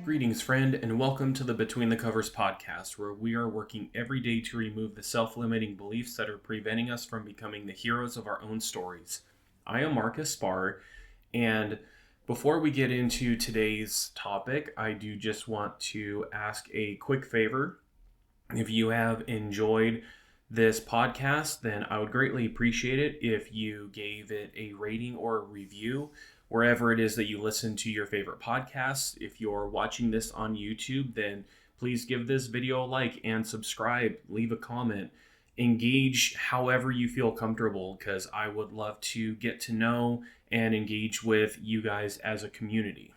Greetings, friend, and welcome to the Between the Covers podcast, where we are working every day to remove the self-limiting beliefs that are preventing us from becoming the heroes of our own stories. I am Marcus Spar, and before we get into today's topic, I do just want to ask a quick favor. If you have enjoyed this podcast, then I would greatly appreciate it if you gave it a rating or a review wherever it is that you listen to your favorite podcasts. If you're watching this on YouTube, then please give this video a like and subscribe, leave a comment, engage however you feel comfortable, because I would love to get to know and engage with you guys as a community.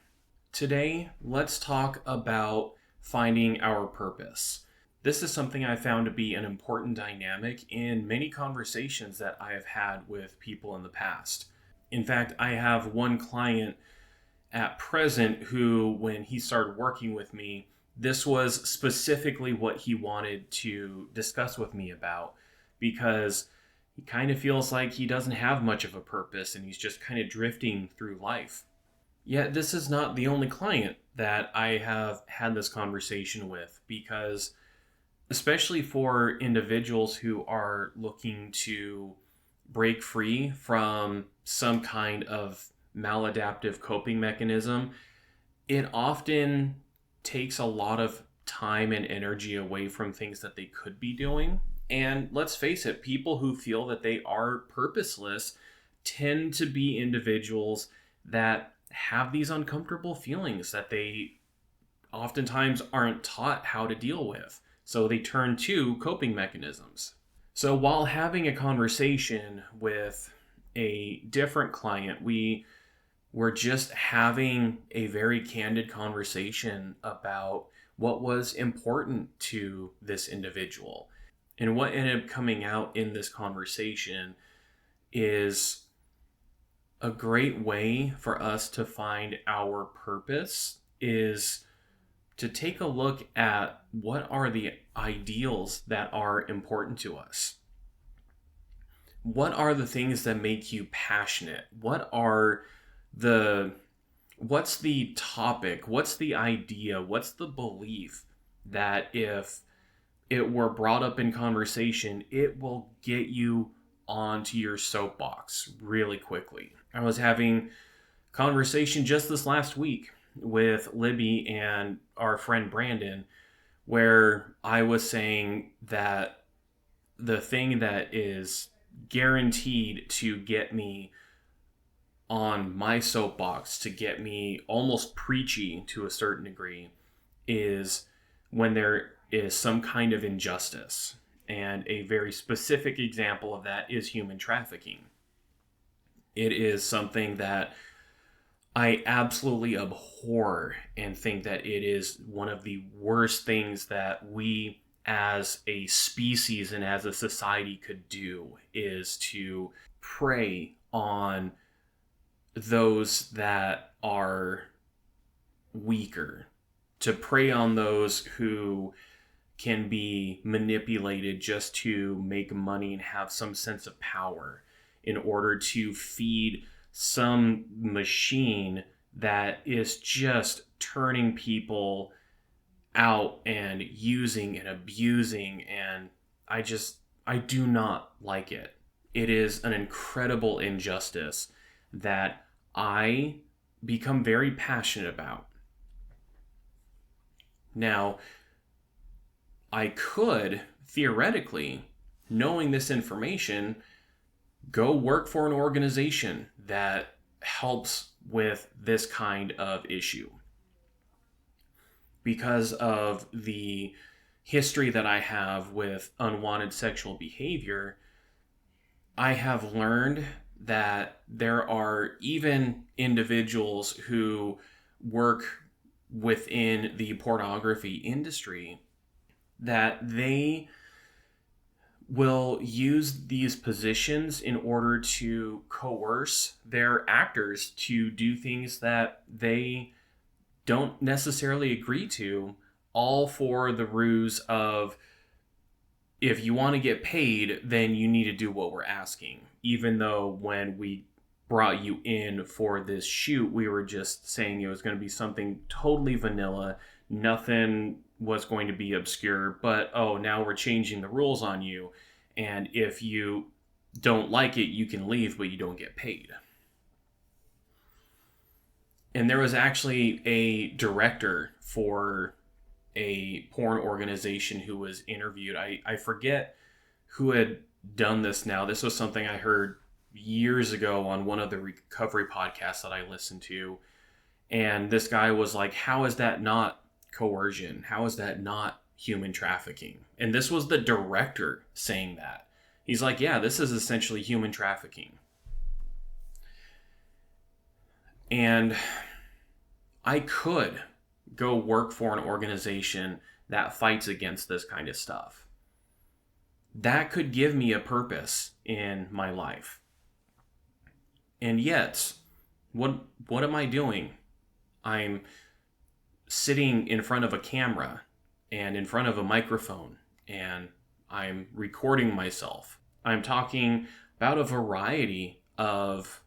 Today, let's talk about finding our purpose. This is something I found to be an important dynamic in many conversations that I have had with people in the past. In fact, I have one client at present who, when he started working with me, this was specifically what he wanted to discuss with me about, because he kind of feels like he doesn't have much of a purpose and he's just kind of drifting through life. Yet this is not the only client that I have had this conversation with, because especially for individuals who are looking to break free from some kind of maladaptive coping mechanism, it often takes a lot of time and energy away from things that they could be doing. And let's face it, people who feel that they are purposeless tend to be individuals that have these uncomfortable feelings that they oftentimes aren't taught how to deal with. So they turn to coping mechanisms. So while having a conversation with a different client, we were just having a very candid conversation about what was important to this individual. And what ended up coming out in this conversation is a great way for us to find our purpose is to take a look at what are the ideals that are important to us. What are the things that make you passionate? What's the topic? What's the idea? What's the belief that if it were brought up in conversation, it will get you onto your soapbox really quickly? I was having a conversation just this last week with Libby and our friend Brandon, where I was saying that the thing that is guaranteed to get me on my soapbox, to get me almost preachy to a certain degree, is when there is some kind of injustice. And a very specific example of that is human trafficking. It is something that I absolutely abhor and think that it is one of the worst things that we as a species and as a society could do, is to prey on those that are weaker, to prey on those who can be manipulated just to make money and have some sense of power in order to feed some machine that is just turning people out and using and abusing, and I do not like it. It is an incredible injustice that I become very passionate about. Now, I could theoretically, knowing this information, go work for an organization that helps with this kind of issue. Because of the history that I have with unwanted sexual behavior, I have learned that there are even individuals who work within the pornography industry that they will use these positions in order to coerce their actors to do things that they don't necessarily agree to, all for the ruse of, if you want to get paid, then you need to do what we're asking. Even though when we brought you in for this shoot. We were just saying it was going to be something totally vanilla. Nothing was going to be obscure, but now we're changing the rules on you. And if you don't like it, you can leave, but you don't get paid. And there was actually a director for a porn organization who was interviewed. I forget who had done this now. This was something I heard years ago on one of the recovery podcasts that I listened to. And this guy was like, how is that not coercion? How is that not human trafficking? And this was the director saying that. He's like, yeah, this is essentially human trafficking. And I could go work for an organization that fights against this kind of stuff. That could give me a purpose in my life. And yet, what am I doing? I'm sitting in front of a camera and in front of a microphone, and I'm recording myself. I'm talking about a variety of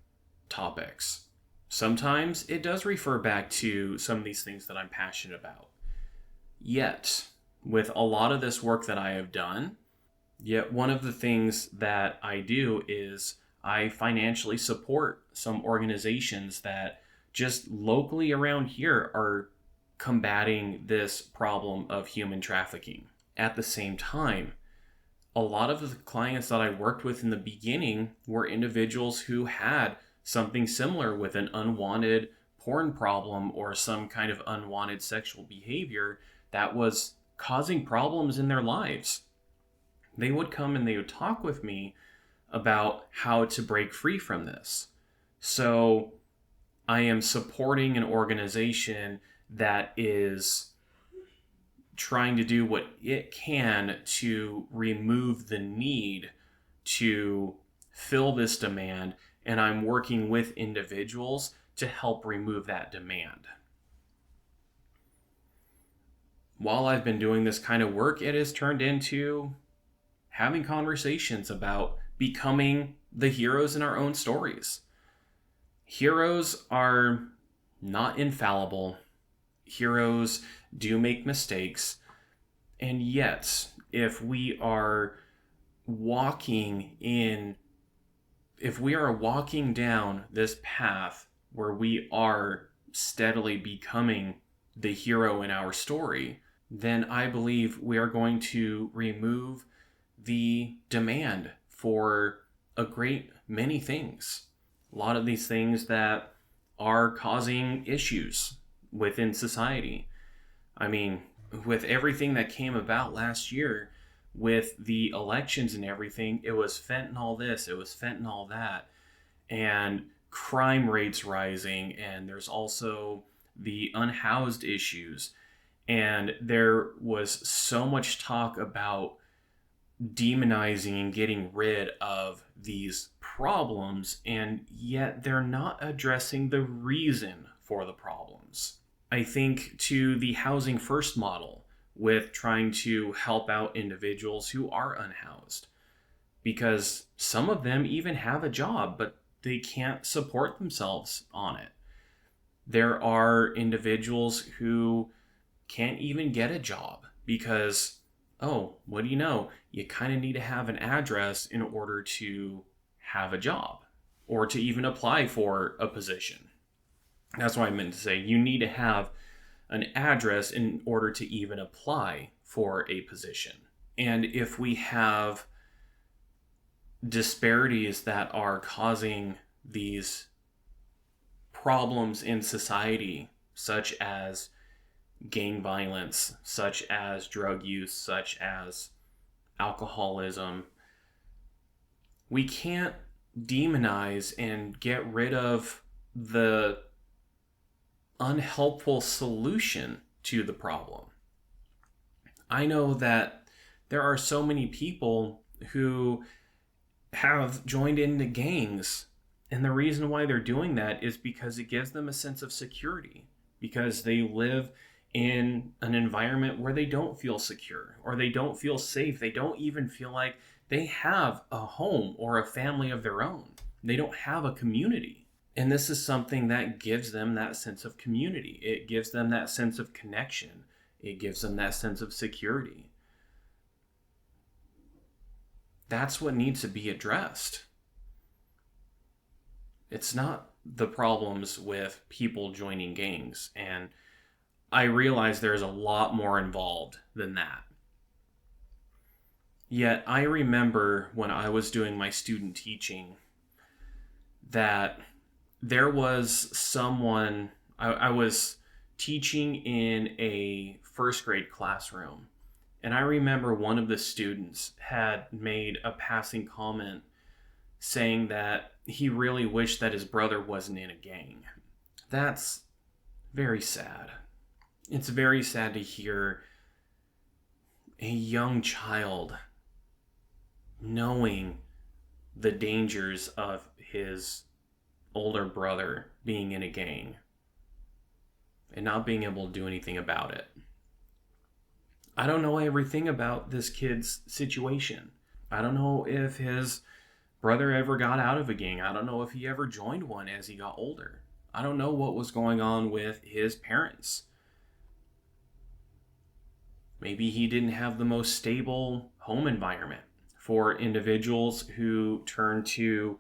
topics. Sometimes it does refer back to some of these things that I'm passionate about. Yet, with a lot of this work that I have done, one of the things that I do is I financially support some organizations that just locally around here are combating this problem of human trafficking. At the same time, a lot of the clients that I worked with in the beginning were individuals who had something similar with an unwanted porn problem or some kind of unwanted sexual behavior that was causing problems in their lives. They would come and they would talk with me about how to break free from this. So I am supporting an organization that is trying to do what it can to remove the need to fill this demand, and I'm working with individuals to help remove that demand. While I've been doing this kind of work, it has turned into having conversations about becoming the heroes in our own stories. Heroes are not infallible. Heroes do make mistakes. And yet, if we are walking down this path where we are steadily becoming the hero in our story, then I believe we are going to remove the demand for a great many things. A lot of these things that are causing issues within society. I mean, with everything that came about last year, with the elections and everything, it was fentanyl this, it was fentanyl that, and crime rates rising, and there's also the unhoused issues. And there was so much talk about demonizing and getting rid of these problems, and yet they're not addressing the reason for the problems. I think to the housing first model with trying to help out individuals who are unhoused, because some of them even have a job, but they can't support themselves on it. There are individuals who can't even get a job because, what do you know? You kind of need to have an address in order to have a job or to even apply for a position. That's what I meant to say. You need to have an address in order to even apply for a position. And if we have disparities that are causing these problems in society, such as gang violence, such as drug use, such as alcoholism, we can't demonize and get rid of the unhelpful solution to the problem. I know that there are so many people who have joined into gangs, and the reason why they're doing that is because it gives them a sense of security, because they live in an environment where they don't feel secure or they don't feel safe. They don't even feel like they have a home or a family of their own. They don't have a community. And this is something that gives them that sense of community. It gives them that sense of connection. It gives them that sense of security. That's what needs to be addressed. It's not the problems with people joining gangs. And I realize there's a lot more involved than that. Yet I remember when I was doing my student teaching that there was someone, I was teaching in a first grade classroom. And I remember one of the students had made a passing comment saying that he really wished that his brother wasn't in a gang. That's very sad. It's very sad to hear a young child knowing the dangers of his older brother being in a gang and not being able to do anything about it. I don't know everything about this kid's situation. I don't know if his brother ever got out of a gang. I don't know if he ever joined one as he got older. I don't know what was going on with his parents. Maybe he didn't have the most stable home environment. For individuals who turn to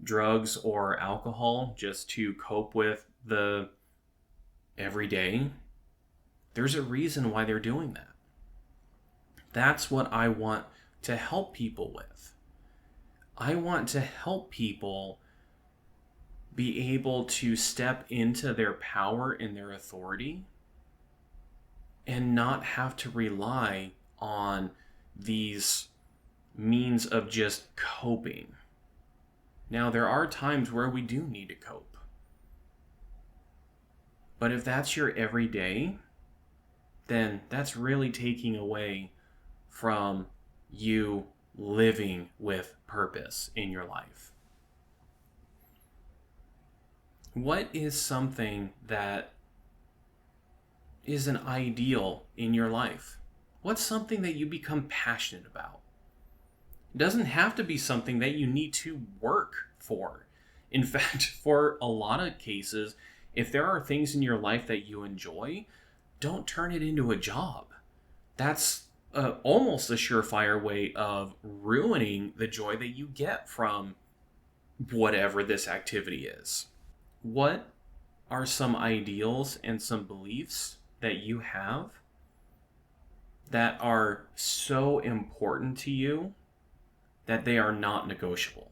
drugs or alcohol just to cope with the everyday, there's a reason why they're doing that. That's what I want to help people with. I want to help people be able to step into their power and their authority and not have to rely on these means of just coping. Now, there are times where we do need to cope. But if that's your everyday, then that's really taking away from you living with purpose in your life. What is something that is an ideal in your life? What's something that you become passionate about? It doesn't have to be something that you need to work for. In fact, for a lot of cases, if there are things in your life that you enjoy, don't turn it into a job. That's almost a surefire way of ruining the joy that you get from whatever this activity is. What are some ideals and some beliefs that you have that are so important to you that they are not negotiable?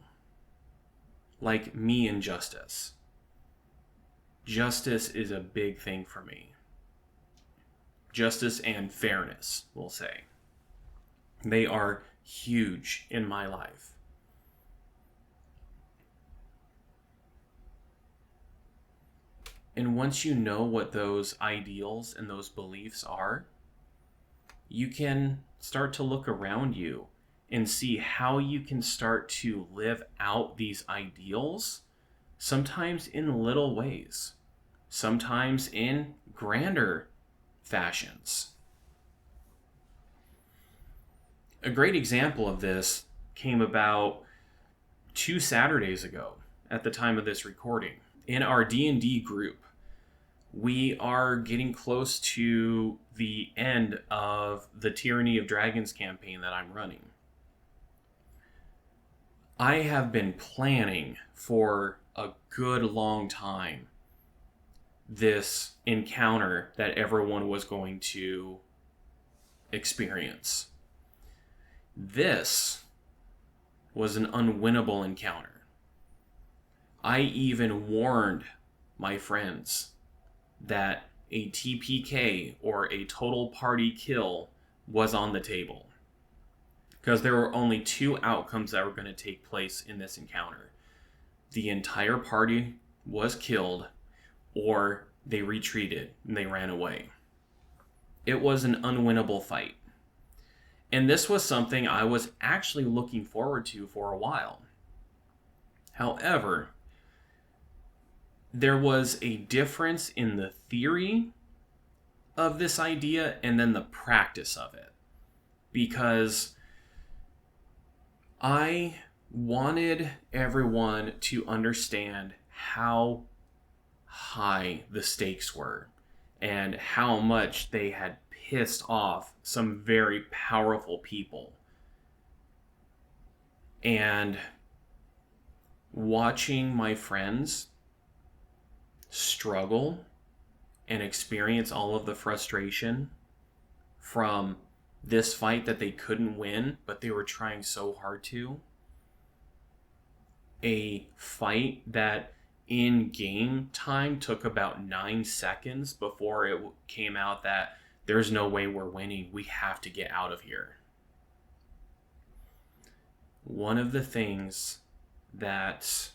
Like me and justice. Justice is a big thing for me. Justice and fairness, we'll say. They are huge in my life. And once you know what those ideals and those beliefs are, you can start to look around you and see how you can start to live out these ideals, sometimes in little ways, sometimes in grander fashions. A great example of this came about 2 Saturdays ago at the time of this recording. In our D&D group, we are getting close to the end of the Tyranny of Dragons campaign that I'm running. I have been planning for a good long time this encounter that everyone was going to experience. This was an unwinnable encounter. I even warned my friends that a TPK or a total party kill was on the table, because there were only 2 outcomes that were going to take place in this encounter. The entire party was killed, or they retreated and they ran away. It was an unwinnable fight. And this was something I was actually looking forward to for a while. However, there was a difference in the theory of this idea and then the practice of it. Because I wanted everyone to understand how high the stakes were and how much they had pissed off some very powerful people. And watching my friends struggle and experience all of the frustration from this fight that they couldn't win, but they were trying so hard to. A fight that in game time took about 9 seconds before it came out that there's no way we're winning. We have to get out of here. One of the things that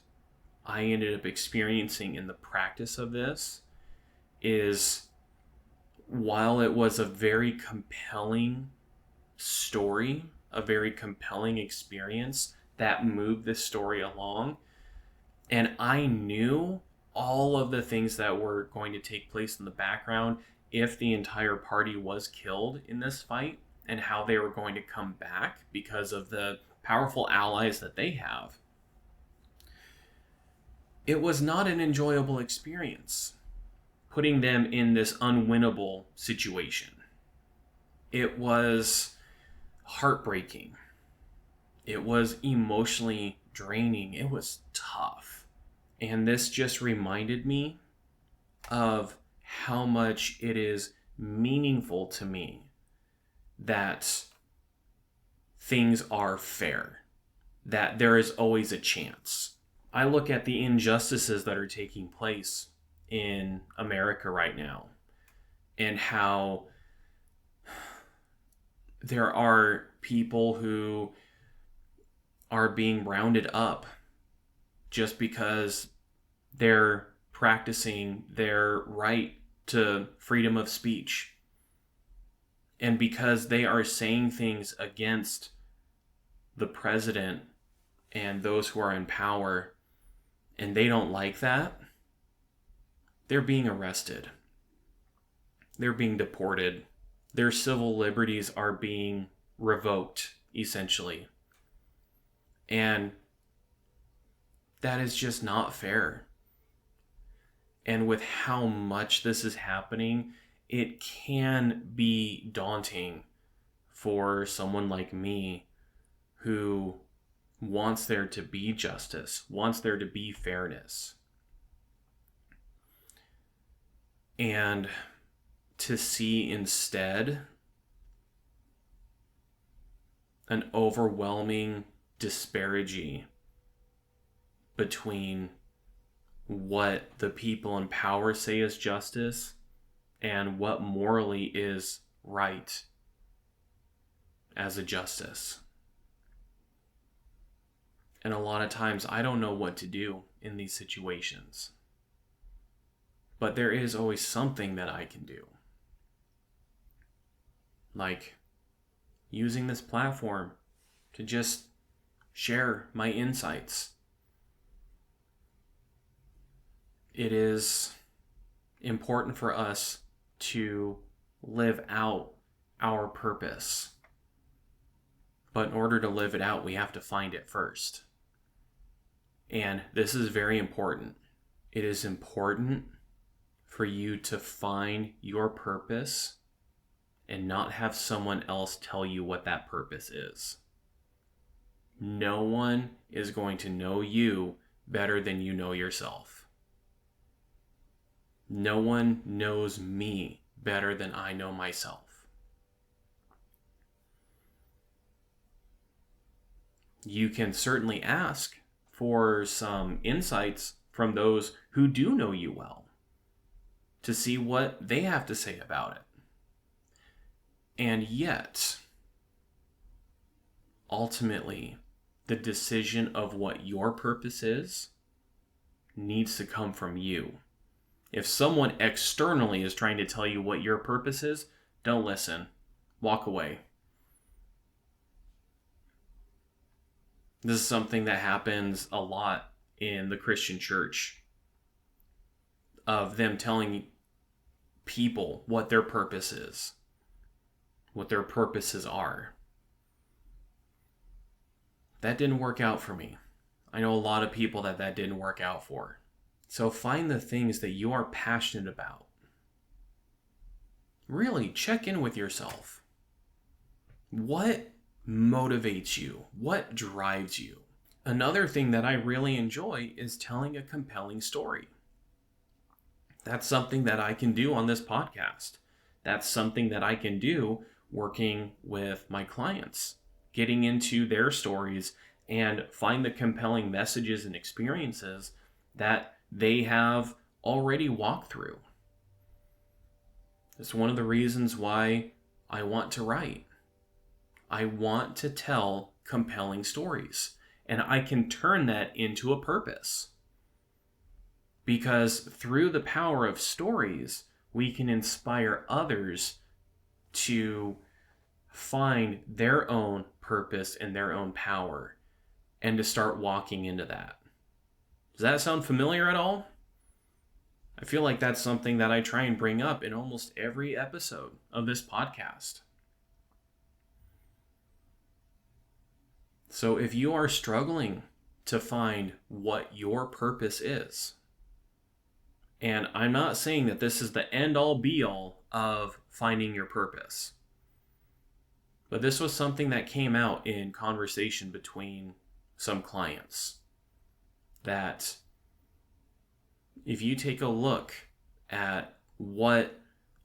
I ended up experiencing in the practice of this is, while it was a very compelling story, a very compelling experience that moved this story along, and I knew all of the things that were going to take place in the background if the entire party was killed in this fight, and how they were going to come back because of the powerful allies that they have. It was not an enjoyable experience putting them in this unwinnable situation. It was heartbreaking. It was emotionally draining. It was tough. And this just reminded me of how much it is meaningful to me that things are fair, that there is always a chance. I look at the injustices that are taking place in America right now, and how there are people who are being rounded up just because they're practicing their right to freedom of speech, and because they are saying things against the president and those who are in power, and they don't like that, they're being arrested. They're being deported. Their civil liberties are being revoked, essentially. And that is just not fair. And with how much this is happening, it can be daunting for someone like me who wants there to be justice, wants there to be fairness. And to see instead an overwhelming disparity between what the people in power say is justice and what morally is right as a justice. And a lot of times I don't know what to do in these situations. But there is always something that I can do. Like using this platform to just share my insights. It is important for us to live out our purpose. But in order to live it out, we have to find it first. And this is very important. It is important for you to find your purpose and not have someone else tell you what that purpose is. No one is going to know you better than you know yourself. No one knows me better than I know myself. You can certainly ask for some insights from those who do know you well, to see what they have to say about it. And yet, ultimately, the decision of what your purpose is needs to come from you. If someone externally is trying to tell you what your purpose is, don't listen. Walk away. This is something that happens a lot in the Christian church, of them telling people what their purpose is, what their purposes are. That didn't work out for me. I know a lot of people that didn't work out for. So find the things that you are passionate about. Really check in with yourself. What motivates you? What drives you? Another thing that I really enjoy is telling a compelling story. That's something that I can do on this podcast. That's something that I can do working with my clients, getting into their stories and find the compelling messages and experiences that they have already walked through. It's one of the reasons why I want to write. I want to tell compelling stories, and I can turn that into a purpose. Because through the power of stories, we can inspire others to find their own purpose and their own power and to start walking into that. Does that sound familiar at all? I feel like that's something that I try and bring up in almost every episode of this podcast. So if you are struggling to find what your purpose is, and I'm not saying that this is the end-all be-all of finding your purpose, but this was something that came out in conversation between some clients, that if you take a look at what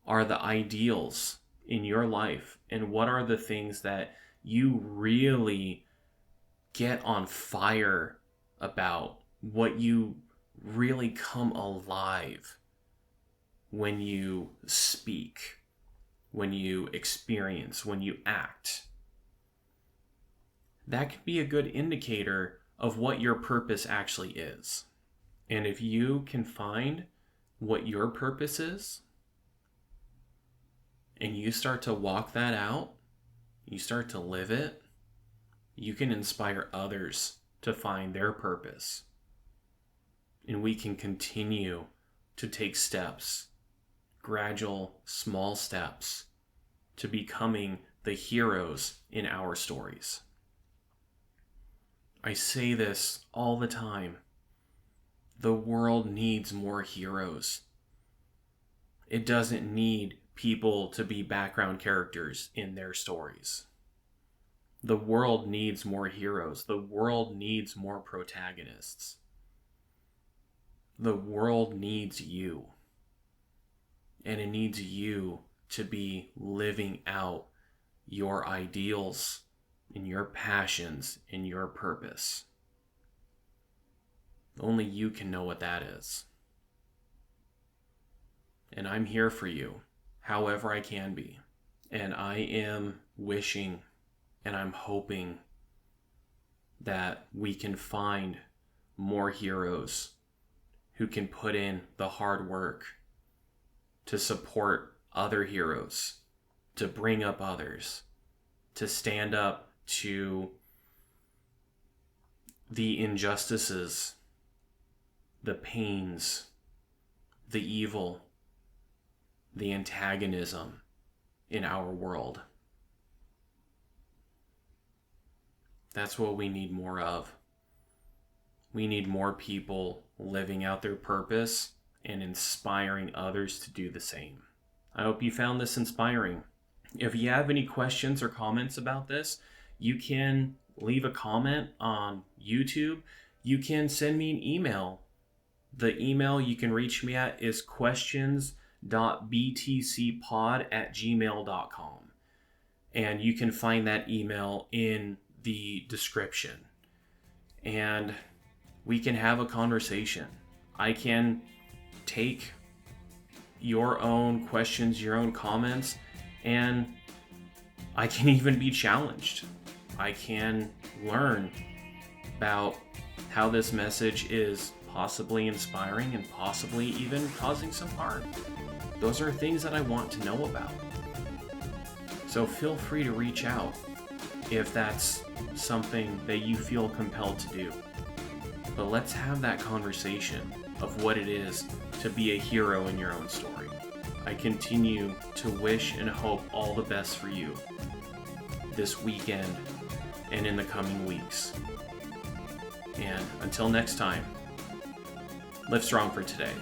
are the ideals in your life and what are the things that you really get on fire about, what you really come alive when you speak, when you experience, when you act, that can be a good indicator of what your purpose actually is. And if you can find what your purpose is, and you start to walk that out, you start to live it, you can inspire others to find their purpose. And we can continue to take steps, gradual, small steps, to becoming the heroes in our stories. I say this all the time. The world needs more heroes. It doesn't need people to be background characters in their stories. The world needs more heroes. The world needs more protagonists. The world needs you. And it needs you to be living out your ideals and your passions and your purpose. Only you can know what that is. And I'm here for you, however I can be. And I am wishing and I'm hoping that we can find more heroes who can put in the hard work to support other heroes, to bring up others, to stand up to the injustices, the pains, the evil, the antagonism in our world. That's what we need more of. We need more people living out their purpose and inspiring others to do the same. I hope you found this inspiring. If you have any questions or comments about this, you can leave a comment on YouTube. You can send me an email. The email you can reach me at is questions.btcpod@gmail.com. And you can find that email in the description. And we can have a conversation. I can take your own questions, your own comments, and I can even be challenged. I can learn about how this message is possibly inspiring and possibly even causing some harm. Those are things that I want to know about. So feel free to reach out if that's something that you feel compelled to do. But let's have that conversation of what it is to be a hero in your own story. I continue to wish and hope all the best for you this weekend and in the coming weeks. And until next time, live strong for today.